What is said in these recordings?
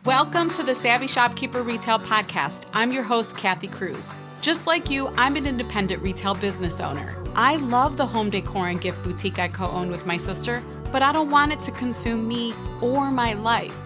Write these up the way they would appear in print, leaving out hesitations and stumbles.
Welcome to the Savvy Shopkeeper Retail Podcast. I'm your host, Kathy Cruz. Just like you, I'm an independent retail business owner. I love the home decor and gift boutique I co-own with my sister, but I don't want it to consume me or my life.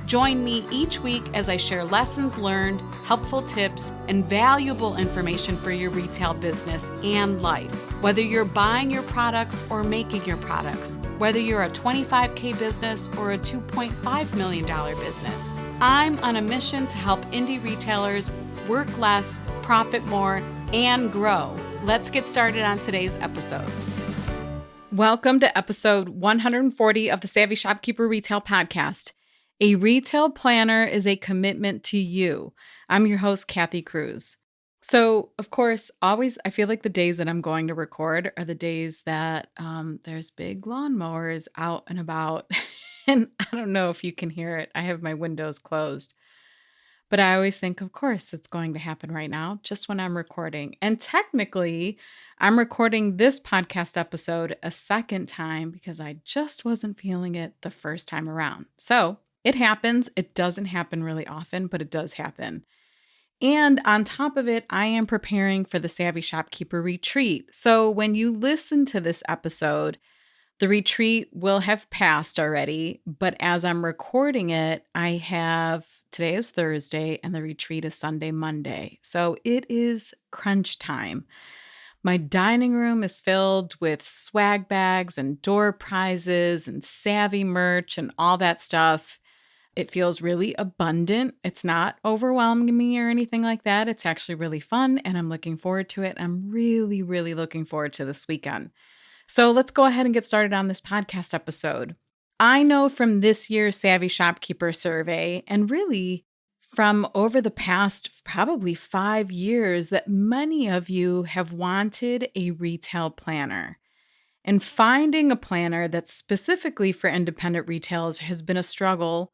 Join me each week as I share lessons learned, helpful tips, and valuable information for your retail business and life. Whether you're buying your products or making your products, whether you're a $25K business or a $2.5 million business, I'm on a mission to help indie retailers work less, profit more, and grow. Let's get started on today's episode. Welcome to episode 140 of the Savvy Shopkeeper Retail Podcast. A retail planner is a commitment to you. I'm your host, Kathy Cruz. So, of course, always, I feel like the days that I'm going to record are the days that there's big lawnmowers out and about. And I don't know if you can hear it. I have my windows closed. But I always think, of course, it's going to happen right now, just when I'm recording. And technically, I'm recording this podcast episode a second time because I just wasn't feeling it the first time around. So, it happens. It doesn't happen really often, but it does happen. And on top of it, I am preparing for the Savvy Shopkeeper retreat. So when you listen to this episode, the retreat will have passed already. But as I'm recording it, today is Thursday and the retreat is Sunday, Monday. So it is crunch time. My dining room is filled with swag bags and door prizes and Savvy merch and all that stuff. It feels really abundant. It's not overwhelming me or anything like that. It's actually really fun and I'm looking forward to it. I'm really, really looking forward to this weekend. So let's go ahead and get started on this podcast episode. I know from this year's Savvy Shopkeeper survey, and really from over the past probably 5 years, that many of you have wanted a retail planner. And finding a planner that's specifically for independent retailers has been a struggle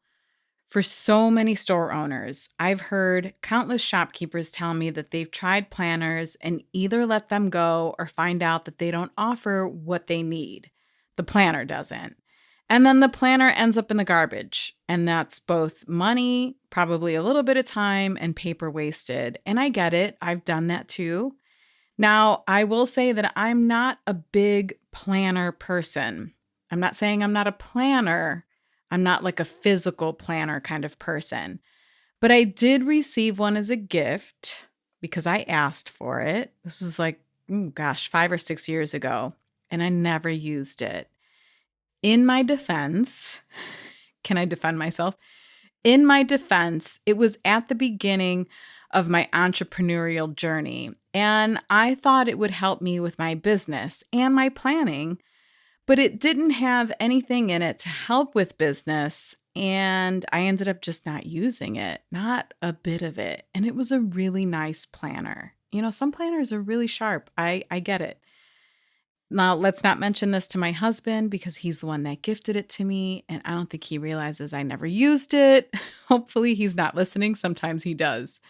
for so many store owners. I've heard countless shopkeepers tell me that they've tried planners and either let them go or find out that they don't offer what they need. The planner doesn't. And then the planner ends up in the garbage. And that's both money, probably a little bit of time, and paper wasted. And I get it. I've done that too. Now, I will say that I'm not a big planner person. I'm not saying I'm not a planner. I'm not like a physical planner kind of person, but I did receive one as a gift because I asked for it. This was like, 5 or 6 years ago, and I never used it. In my defense, can I defend myself? In my defense, it was at the beginning of my entrepreneurial journey, and I thought it would help me with my business and my planning. But it didn't have anything in it to help with business, and I ended up just not using it, not a bit of it. And it was a really nice planner. You know, some planners are really sharp. I get it. Now, let's not mention this to my husband because he's the one that gifted it to me, and I don't think he realizes I never used it. Hopefully, he's not listening. Sometimes he does.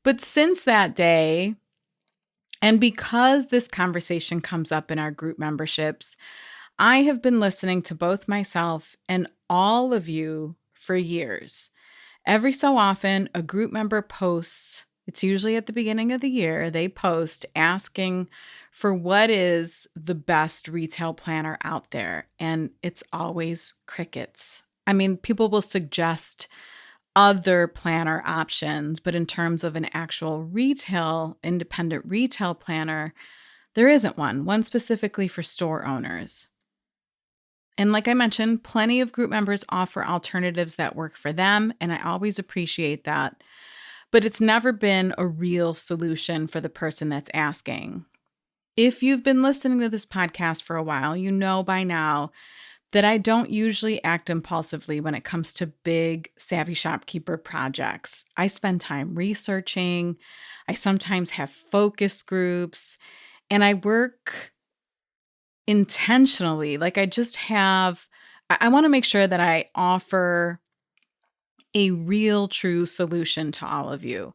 But since that day, and because this conversation comes up in our group memberships, I have been listening to both myself and all of you for years. Every so often, a group member posts, it's usually at the beginning of the year, they post asking for what is the best retail planner out there. And it's always crickets. I mean, people will suggest other planner options, but in terms of an actual independent retail planner, there isn't one specifically for store owners. And like I mentioned, plenty of group members offer alternatives that work for them, and I always appreciate that. But it's never been a real solution for the person that's asking. If you've been listening to this podcast for a while, you know by now that I don't usually act impulsively when it comes to big Savvy Shopkeeper projects. I spend time researching. I sometimes have focus groups, and I work intentionally. Like I want to make sure that I offer a real, true solution to all of you.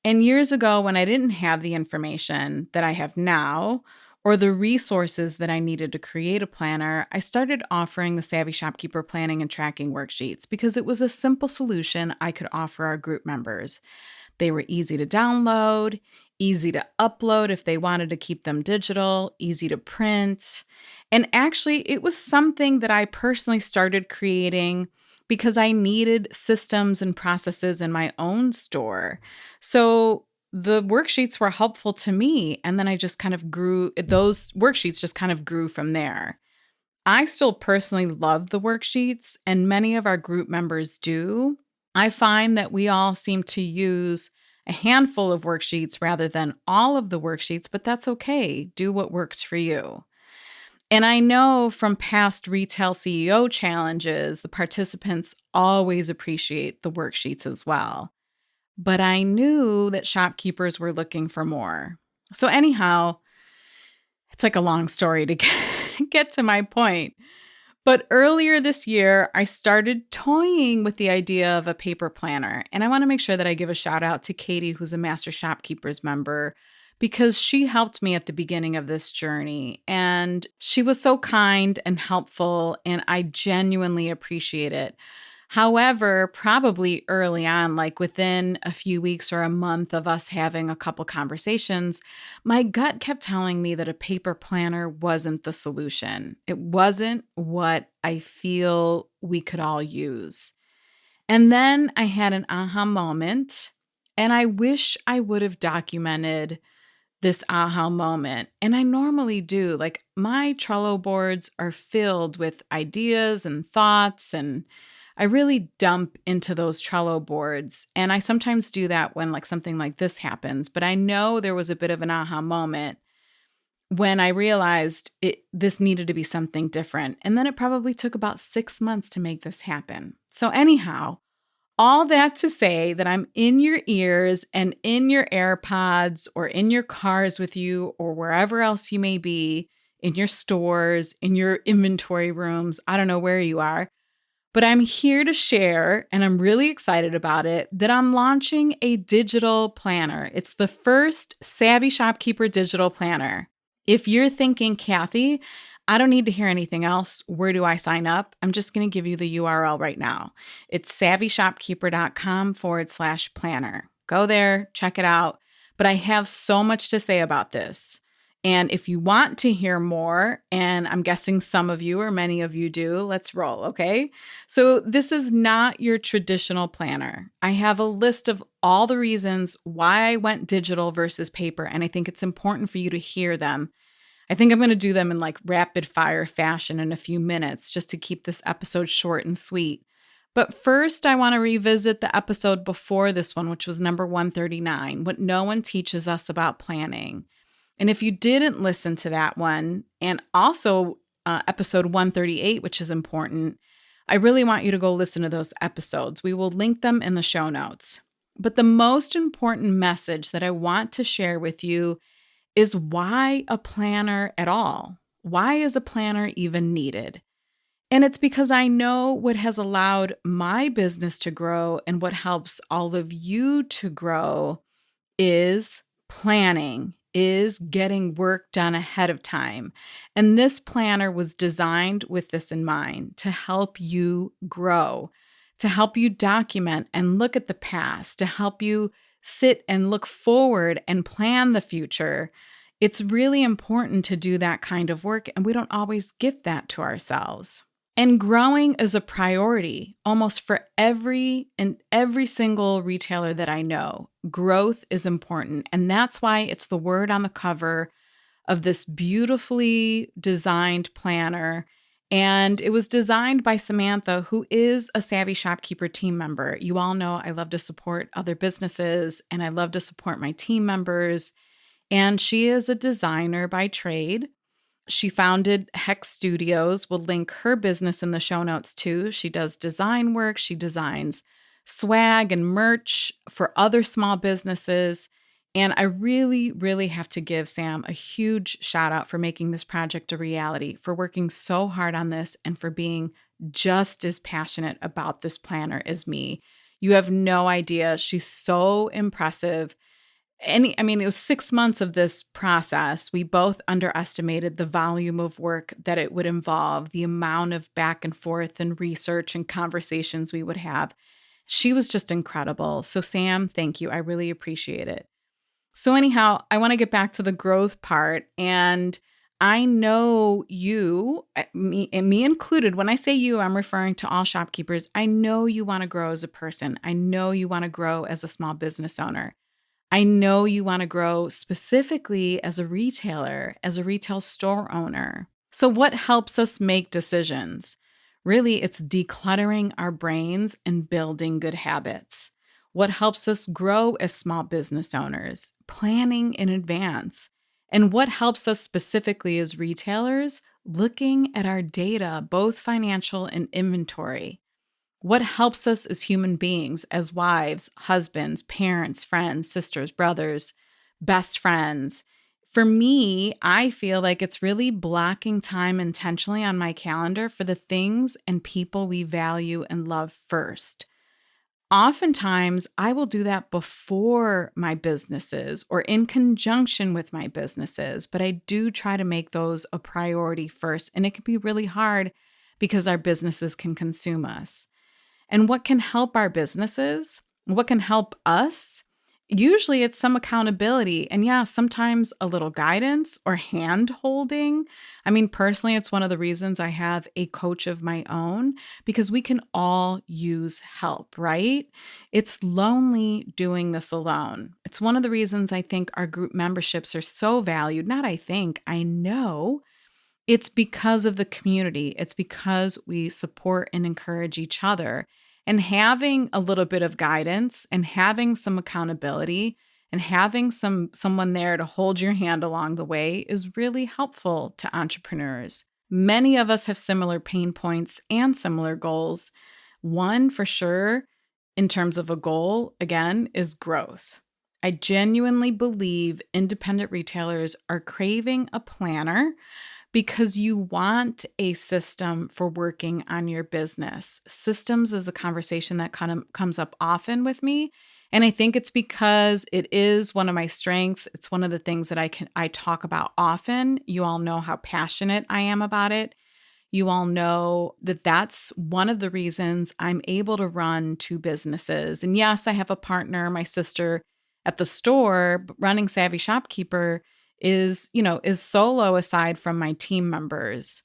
And years ago, when I didn't have the information that I have now, or the resources that I needed to create a planner, I started offering the Savvy Shopkeeper planning and tracking worksheets because it was a simple solution I could offer our group members. They were easy to download, easy to upload if they wanted to keep them digital, easy to print. And actually, it was something that I personally started creating because I needed systems and processes in my own store. So the worksheets were helpful to me. And then I just kind of grew, those worksheets just kind of grew from there. I still personally love the worksheets, and many of our group members do. I find that we all seem to use a handful of worksheets rather than all of the worksheets, but that's okay. Do what works for you. And I know from past retail CEO challenges, the participants always appreciate the worksheets as well. But I knew that shopkeepers were looking for more. So, anyhow, it's like a long story to get to my point. But earlier this year, I started toying with the idea of a paper planner. And I want to make sure that I give a shout out to Katie, who's a Master Shopkeepers member, because she helped me at the beginning of this journey. And she was so kind and helpful, and I genuinely appreciate it. However, probably early on, like within a few weeks or a month of us having a couple conversations, my gut kept telling me that a paper planner wasn't the solution. It wasn't what I feel we could all use. And then I had an aha moment, and I wish I would have documented this aha moment. And I normally do. Like, my Trello boards are filled with ideas and thoughts, and I really dump into those Trello boards. And I sometimes do that when like something like this happens. But I know there was a bit of an aha moment when I realized this needed to be something different. And then it probably took about 6 months to make this happen. So anyhow, all that to say that I'm in your ears and in your AirPods or in your cars with you or wherever else you may be, in your stores, in your inventory rooms. I don't know where you are, but I'm here to share, and I'm really excited about it, that I'm launching a digital planner. It's the first Savvy Shopkeeper digital planner. If you're thinking, Kathy, I don't need to hear anything else, where do I sign up? I'm just going to give you the URL right now. It's savvyshopkeeper.com/planner. Go there, check it out. But I have so much to say about this. And if you want to hear more, and I'm guessing some of you or many of you do, let's roll, okay? So this is not your traditional planner. I have a list of all the reasons why I went digital versus paper, and I think it's important for you to hear them. I think I'm going to do them in like rapid fire fashion in a few minutes just to keep this episode short and sweet. But first, I want to revisit the episode before this one, which was number 139, What No One Teaches Us About Planning. And if you didn't listen to that one, and also episode 138, which is important, I really want you to go listen to those episodes. We will link them in the show notes. But the most important message that I want to share with you is why a planner at all? Why is a planner even needed? And it's because I know what has allowed my business to grow and what helps all of you to grow is planning, is getting work done ahead of time. And this planner was designed with this in mind to help you grow, to help you document and look at the past, to help you sit and look forward and plan the future. It's really important to do that kind of work, and we don't always give that to ourselves. And growing is a priority almost for every single retailer that I know. Growth is important. And that's why it's the word on the cover of this beautifully designed planner. And it was designed by Samantha, who is a Savvy Shopkeeper team member. You all know I love to support other businesses and I love to support my team members. And she is a designer by trade. She founded Hex Studios. We'll link her business in the show notes too. She does design work. She designs swag and merch for other small businesses. And I really, really have to give Sam a huge shout out for making this project a reality, for working so hard on this, and for being just as passionate about this planner as me. You have no idea. She's so impressive. it was 6 months of this process. We both underestimated the volume of work that it would involve, the amount of back and forth and research and conversations we would have. She was just incredible. So, Sam, thank you. I really appreciate it. So, anyhow, I want to get back to the growth part. And I know you, me included, when I say you, I'm referring to all shopkeepers. I know you want to grow as a person. I know you want to grow as a small business owner. I know you want to grow specifically as a retailer, as a retail store owner. So, what helps us make decisions? Really, it's decluttering our brains and building good habits. What helps us grow as small business owners? Planning in advance. And what helps us specifically as retailers? Looking at our data, both financial and inventory. What helps us as human beings, as wives, husbands, parents, friends, sisters, brothers, best friends? For me, I feel like it's really blocking time intentionally on my calendar for the things and people we value and love first. Oftentimes, I will do that before my businesses or in conjunction with my businesses, but I do try to make those a priority first. And it can be really hard because our businesses can consume us. And what can help our businesses? What can help us? Usually it's some accountability and yeah, sometimes a little guidance or hand holding. Personally, it's one of the reasons I have a coach of my own because we can all use help, right? It's lonely doing this alone. It's one of the reasons I think our group memberships are so valued. Not I think, I know. It's because of the community. It's because we support and encourage each other. And having a little bit of guidance and having some accountability and having someone there to hold your hand along the way is really helpful to entrepreneurs. Many of us have similar pain points and similar goals. One for sure, in terms of a goal, again, is growth. I genuinely believe independent retailers are craving a planner because you want a system for working on your business. Systems is a conversation that kind of comes up often with me. And I think it's because it is one of my strengths. It's one of the things that I talk about often. You all know how passionate I am about it. You all know that that's one of the reasons I'm able to run two businesses. And yes, I have a partner, my sister at the store, but running Savvy Shopkeeper is solo aside from my team members.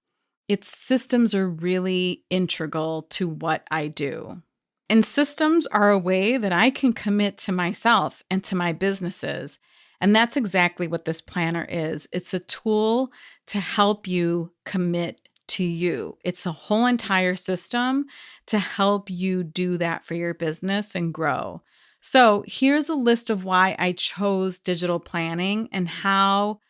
Its systems are really integral to what I do. And systems are a way that I can commit to myself and to my businesses. And that's exactly what this planner is. It's a tool to help you commit to you. It's a whole entire system to help you do that for your business and grow. So here's a list of why I chose digital planning and how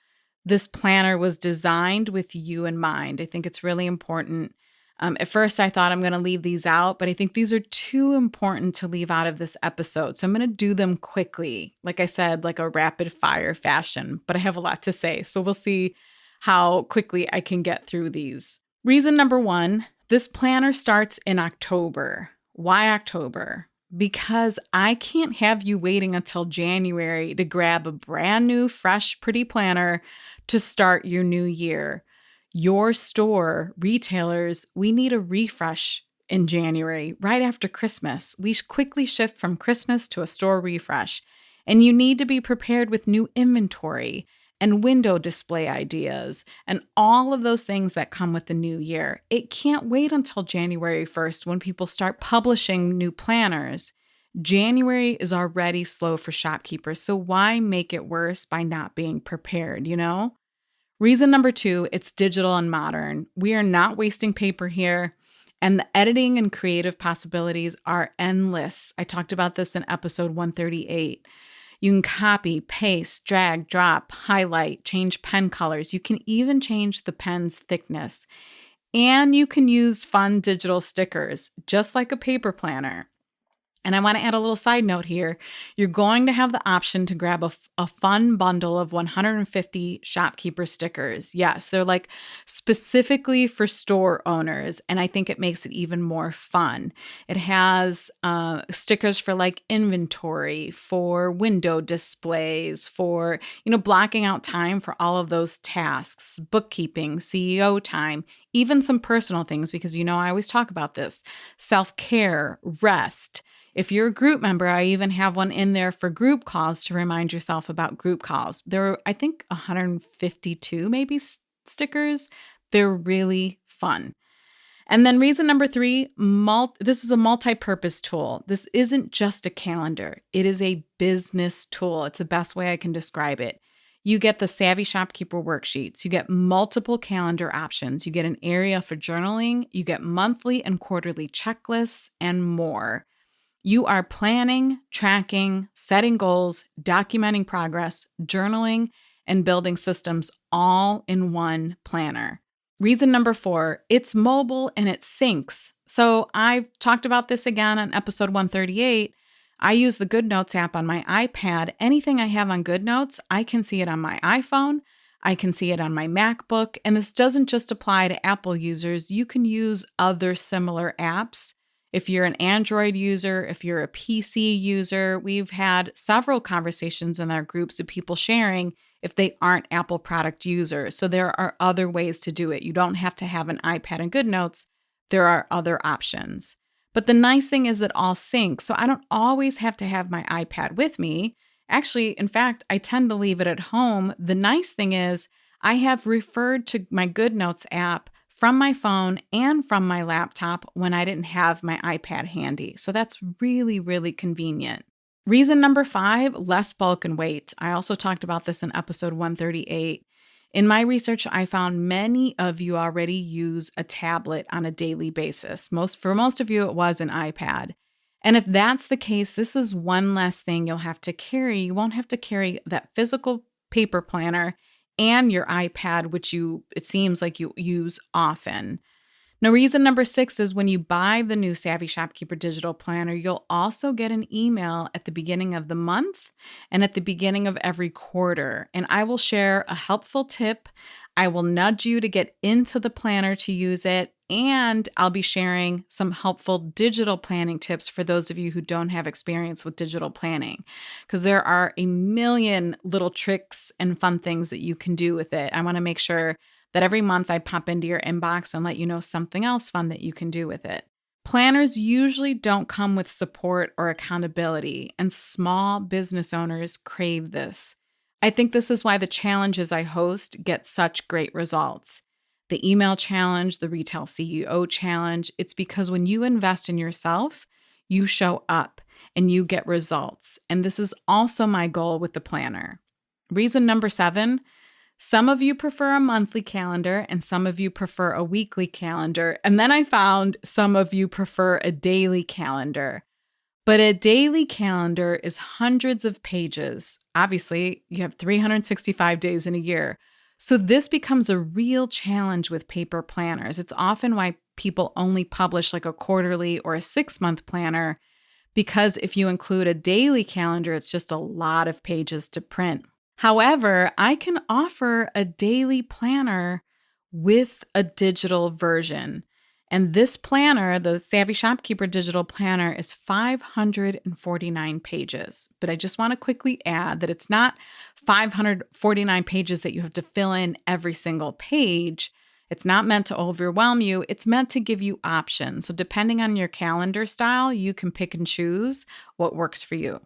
this planner was designed with you in mind. I think it's really important. At first, I thought I'm going to leave these out, but I think these are too important to leave out of this episode. So I'm going to do them quickly. Like I said, like a rapid fire fashion, but I have a lot to say. So we'll see how quickly I can get through these. Reason number one, this planner starts in October. Why October? Because I can't have you waiting until January to grab a brand new, fresh, pretty planner to start your new year. Your store, retailers, we need a refresh in January, right after Christmas. We quickly shift from Christmas to a store refresh. And you need to be prepared with new inventory and window display ideas and all of those things that come with the new year. It can't wait until January 1st when people start publishing new planners. January is already slow for shopkeepers, so why make it worse by not being prepared, Reason number two, it's digital and modern. We are not wasting paper here, and the editing and creative possibilities are endless. I talked about this in episode 138. You can copy, paste, drag, drop, highlight, change pen colors. You can even change the pen's thickness. And you can use fun digital stickers, just like a paper planner. And I want to add a little side note here. You're going to have the option to grab a fun bundle of 150 shopkeeper stickers. Yes, they're like specifically for store owners. And I think it makes it even more fun. It has stickers for like inventory, for window displays, for, blocking out time for all of those tasks, bookkeeping, CEO time, even some personal things, because I always talk about this, self-care, rest. If you're a group member, I even have one in there for group calls to remind yourself about group calls. There are, I think, 152 maybe stickers. They're really fun. And then reason number 3, this is a multi-purpose tool. This isn't just a calendar. It is a business tool. It's the best way I can describe it. You get the Savvy Shopkeeper worksheets. You get multiple calendar options. You get an area for journaling. You get monthly and quarterly checklists and more. You are planning, tracking, setting goals, documenting progress, journaling, and building systems all in one planner. Reason number 4, it's mobile and it syncs. So I've talked about this again on episode 138. I use the GoodNotes app on my iPad. Anything I have on GoodNotes, I can see it on my iPhone. I can see it on my MacBook. And this doesn't just apply to Apple users. You can use other similar apps. If you're an Android user, if you're a PC user, we've had several conversations in our groups of people sharing if they aren't Apple product users. So there are other ways to do it. You don't have to have an iPad and GoodNotes. There are other options. But the nice thing is it all syncs. So I don't always have to have my iPad with me. Actually, in fact, I tend to leave it at home. The nice thing is I have referred to my GoodNotes app from my phone and from my laptop when I didn't have my iPad handy. So that's really, really convenient. Reason number 5, less bulk and weight. I also talked about this in episode 138. In my research, I found many of you already use a tablet on a daily basis. For most of you, it was an iPad. And if that's the case, this is one less thing you'll have to carry. You won't have to carry that physical paper planner and your iPad, which it seems like you use often. Now, reason number 6 is when you buy the new Savvy Shopkeeper Digital Planner, you'll also get an email at the beginning of the month and at the beginning of every quarter. And I will share a helpful tip. I will nudge you to get into the planner to use it. And I'll be sharing some helpful digital planning tips for those of you who don't have experience with digital planning, because there are a million little tricks and fun things that you can do with it. I want to make sure that every month I pop into your inbox and let you know something else fun that you can do with it. Planners usually don't come with support or accountability, and small business owners crave this. I think this is why the challenges I host get such great results. The email challenge, the retail CEO challenge, it's because when you invest in yourself, you show up and you get results. And this is also my goal with the planner. Reason number 7, some of you prefer a monthly calendar and some of you prefer a weekly calendar. And then I found some of you prefer a daily calendar. But a daily calendar is hundreds of pages. Obviously, you have 365 days in a year. So this becomes a real challenge with paper planners. It's often why people only publish like a quarterly or a 6-month planner, because if you include a daily calendar, it's just a lot of pages to print. However, I can offer a daily planner with a digital version. And this planner, the Savvy Shopkeeper Digital Planner, is 549 pages. But I just want to quickly add that it's not 549 pages that you have to fill in every single page. It's not meant to overwhelm you. It's meant to give you options. So depending on your calendar style, you can pick and choose what works for you.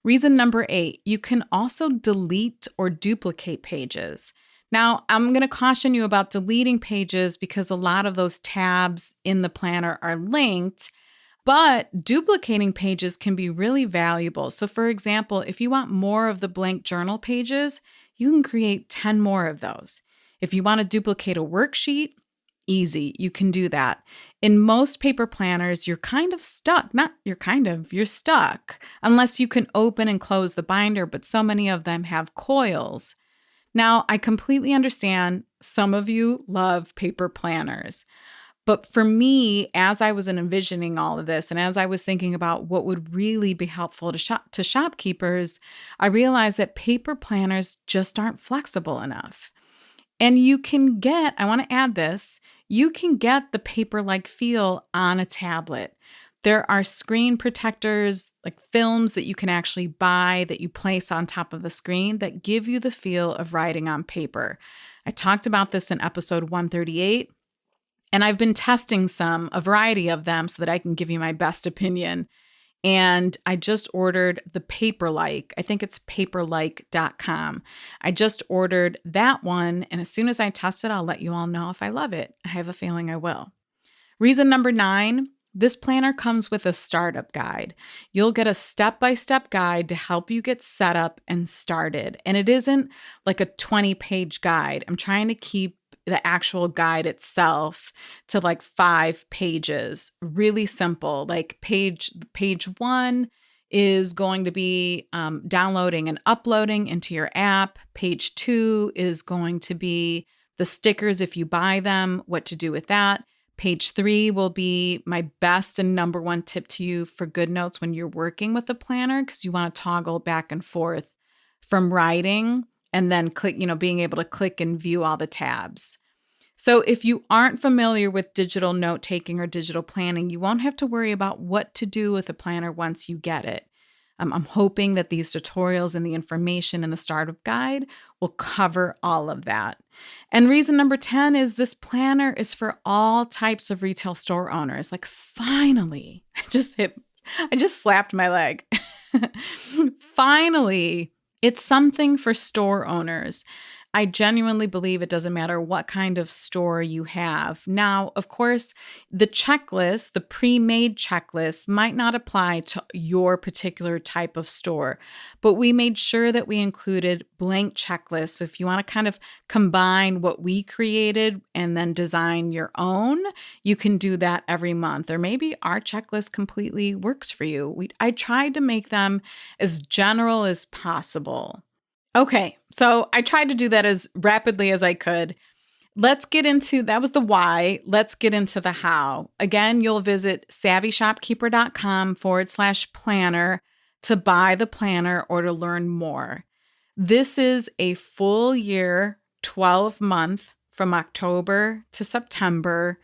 Reason number 8, you can also delete or duplicate pages. Now, I'm going to caution you about deleting pages because a lot of those tabs in the planner are linked, but duplicating pages can be really valuable. So for example, if you want more of the blank journal pages, you can create 10 more of those. If you want to duplicate a worksheet, easy, you can do that. In most paper planners, you're stuck unless you can open and close the binder, but so many of them have coils. Now, I completely understand some of you love paper planners, But for me, as I was envisioning all of this and as I was thinking about what would really be helpful to shopkeepers, I realized that paper planners just aren't flexible enough. And you can get, I want to add this, you can get the paper-like feel on a tablet. There are screen protectors, like films that you can actually buy that you place on top of the screen that give you the feel of writing on paper. I talked about this in episode 138. And I've been testing a variety of them so that I can give you my best opinion. And I just ordered the Paperlike. I think it's paperlike.com. I just ordered that one. And as soon as I test it, I'll let you all know if I love it. I have a feeling I will. Reason number 9, this planner comes with a startup guide. You'll get a step-by-step guide to help you get set up and started. And it isn't like a 20-page guide. I'm trying to keep the actual guide itself to like 5 pages, really simple. Like page 1 is going to be downloading and uploading into your app. Page 2 is going to be the stickers if you buy them, what to do with that. Page 3 will be my best and number 1 tip to you for good notes when you're working with a planner, because you want to toggle back and forth from writing and then being able to click and view all the tabs. So if you aren't familiar with digital note taking or digital planning, you won't have to worry about what to do with a planner once you get it. I'm hoping that these tutorials and the information in the startup guide will cover all of that. And reason number 10 is this planner is for all types of retail store owners. Like finally, I just slapped my leg. Finally, it's something for store owners. I genuinely believe it doesn't matter what kind of store you have. Now, of course, the checklist, the pre-made checklist, might not apply to your particular type of store, but we made sure that we included blank checklists. So if you want to kind of combine what we created and then design your own, you can do that every month. Or maybe our checklist completely works for you. I tried to make them as general as possible. Okay, so I tried to do that as rapidly as I could. Let's get into, that was the why. Let's get into the how. Again, you'll visit savvyshopkeeper.com/planner to buy the planner or to learn more. This is a full year, 12-month from October to September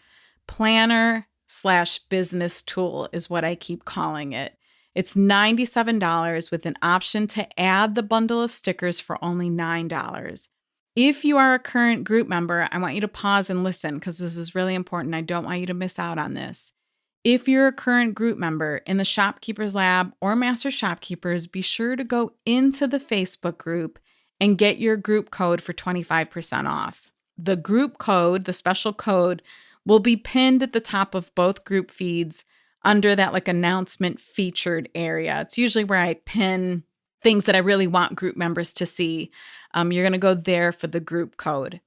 planner/business tool is what I keep calling it. It's $97 with an option to add the bundle of stickers for only $9. If you are a current group member, I want you to pause and listen because this is really important. I don't want you to miss out on this. If you're a current group member in the Shopkeepers Lab or Master Shopkeepers, be sure to go into the Facebook group and get your group code for 25% off. The group code, the special code, will be pinned at the top of both group feeds under that like announcement featured area. It's usually where I pin things that I really want group members to see. You're going to go there for the group code.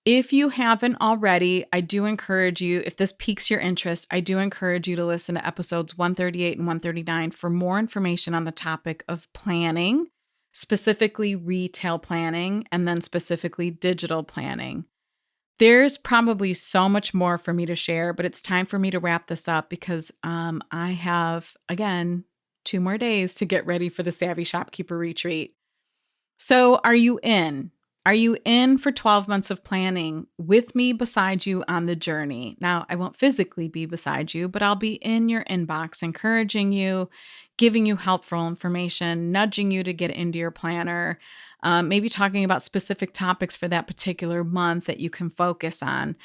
If you haven't already, I do encourage you, if this piques your interest, I do encourage you to listen to episodes 138 and 139 for more information on the topic of planning, specifically retail planning, and then specifically digital planning. There's probably so much more for me to share, but it's time for me to wrap this up because I have, again, 2 more days to get ready for the Savvy Shopkeeper Retreat. So are you in? Are you in for 12 months of planning with me beside you on the journey? Now, I won't physically be beside you, but I'll be in your inbox, encouraging you, giving you helpful information, nudging you to get into your planner, maybe talking about specific topics for that particular month that you can focus on.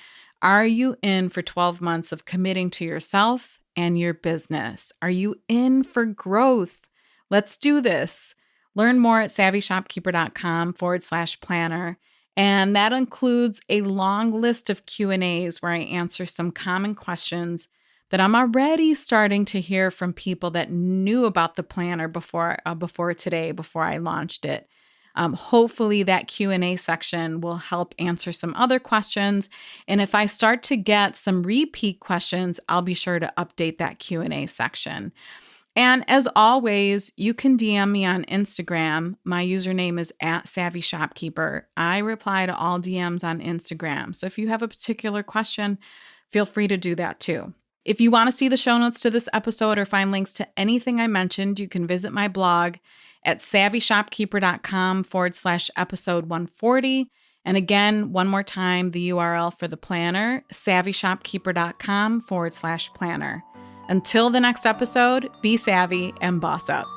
Are you in for 12 months of committing to yourself and your business? Are you in for growth? Let's do this. Learn more at savvyshopkeeper.com/planner. And that includes a long list of Q&As where I answer some common questions that I'm already starting to hear from people that knew about the planner before today, before I launched it. Hopefully that Q&A section will help answer some other questions. And if I start to get some repeat questions, I'll be sure to update that Q&A section. And as always, you can DM me on Instagram. My username is @SavvyShopkeeper. I reply to all DMs on Instagram. So if you have a particular question, feel free to do that too. If you want to see the show notes to this episode or find links to anything I mentioned, you can visit my blog at savvyshopkeeper.com/episode 140. And again, one more time, the URL for the planner, savvyshopkeeper.com/planner. Until the next episode, be savvy and boss up.